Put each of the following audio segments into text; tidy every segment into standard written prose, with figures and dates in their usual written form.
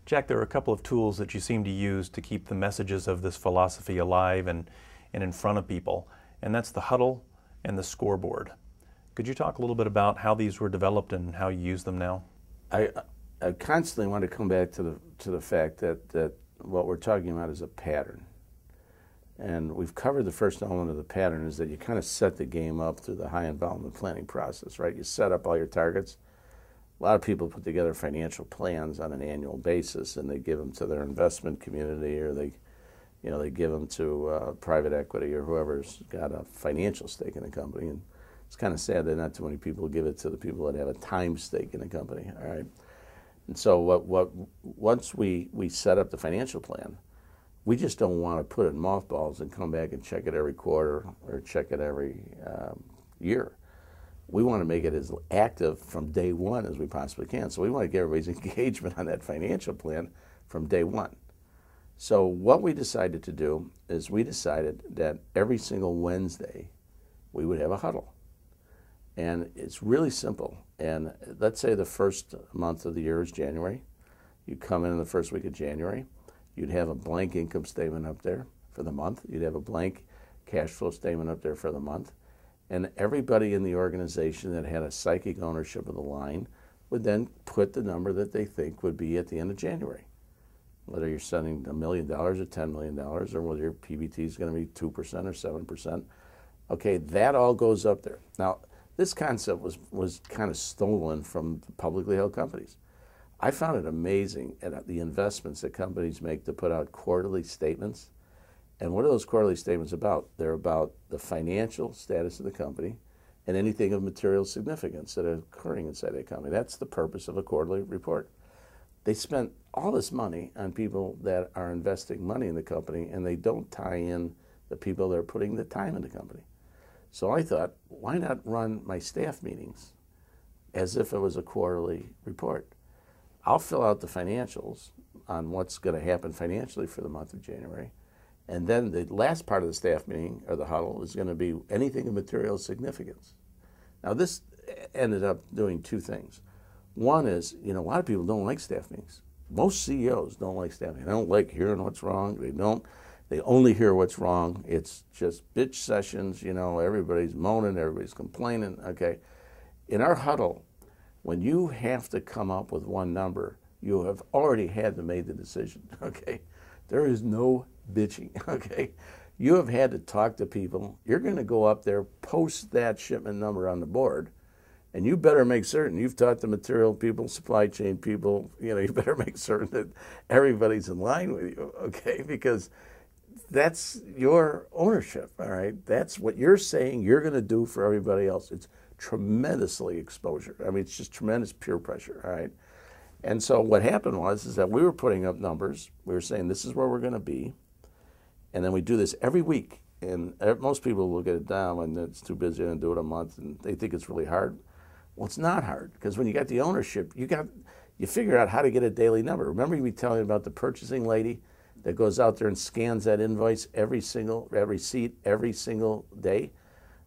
Jack, there are a couple of tools that you seem to use to keep the messages of this philosophy alive and in front of people, and that's the Huddle and the Scoreboard. Could you talk a little bit about how these were developed and how you use them now? I constantly want to come back to the fact that what we're talking about is a pattern. And we've covered the first element of the pattern is that you kind of set the game up through the high involvement planning process, right? You set up all your targets. A lot of people put together financial plans on an annual basis, and they give them to their investment community, or they give them to private equity or whoever's got a financial stake in the company. And it's kind of sad that not too many people give it to the people that have a time stake in the company. All right. And so once we set up the financial plan, we just don't want to put it in mothballs and come back and check it every quarter or check it every year. We want to make it as active from day one as we possibly can. So we want to get everybody's engagement on that financial plan from day one. So what we decided to do is we decided that every single Wednesday we would have a huddle. And it's really simple. And let's say the first month of the year is January. You come in the first week of January. You'd have a blank income statement up there for the month. You'd have a blank cash flow statement up there for the month. And everybody in the organization that had a psychic ownership of the line would then put the number that they think would be at the end of January. Whether you're sending $1 million or $10 million, or whether your PBT is going to be 2% or 7%. Okay, that all goes up there. Now, this concept was kind of stolen from publicly held companies. I found it amazing at the investments that companies make to put out quarterly statements. And what are those quarterly statements about? They're about the financial status of the company and anything of material significance that are occurring inside that company. That's the purpose of a quarterly report. They spent all this money on people that are investing money in the company, and they don't tie in the people that are putting the time in the company. So I thought, why not run my staff meetings as if it was a quarterly report? I'll fill out the financials on what's going to happen financially for the month of January. And then the last part of the staff meeting, or the huddle, is going to be anything of material significance. Now, this ended up doing two things. One is, a lot of people don't like staff meetings. Most CEOs don't like staff meetings. They don't like hearing what's wrong. They only hear what's wrong. It's just bitch sessions, everybody's moaning, everybody's complaining, okay? In our huddle, when you have to come up with one number, you have already had to make the decision, okay? There is no bitching, okay? You have had to talk to people. You're going to go up there, post that shipment number on the board, and you better make certain you've talked to material people, supply chain people, you better make certain that everybody's in line with you, okay? Because that's your ownership, all right? That's what you're saying you're going to do for everybody else. It's tremendously exposure. I mean, it's just tremendous peer pressure, all right? And so what happened is that we were putting up numbers. We were saying this is where we're going to be. And then we do this every week. And most people look at it down and it's too busy to do it a month, and they think it's really hard. Well, it's not hard, because when you got the ownership, you figure out how to get a daily number. Remember me telling you about the purchasing lady that goes out there and scans that invoice every receipt every single day?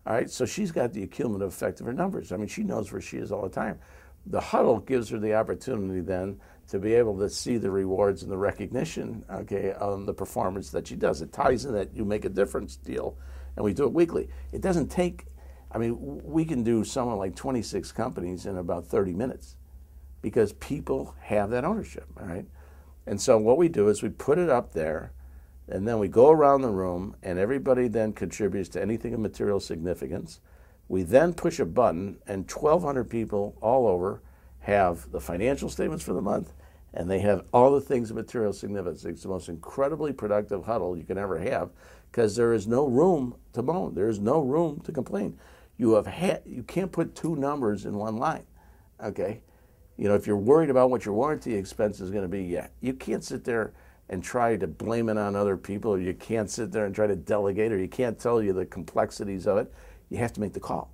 All right, so she's got the cumulative effect of her numbers. I mean, she knows where she is all the time. The huddle gives her the opportunity then to be able to see the rewards and the recognition, okay, on the performance that she does. It ties in that you make a difference deal, and we do it weekly. It doesn't take, we can do something like 26 companies in about 30 minutes because people have that ownership, all right? And so what we do is we put it up there, and then we go around the room, and everybody then contributes to anything of material significance. We then push a button, and 1,200 people all over have the financial statements for the month, and they have all the things of material significance. It's the most incredibly productive huddle you can ever have, because there is no room to moan. There is no room to complain. You can't put two numbers in one line, okay? If you're worried about what your warranty expense is going to be, you can't sit there and try to blame it on other people, or you can't sit there and try to delegate, or you can't tell you the complexities of it. You have to make the call.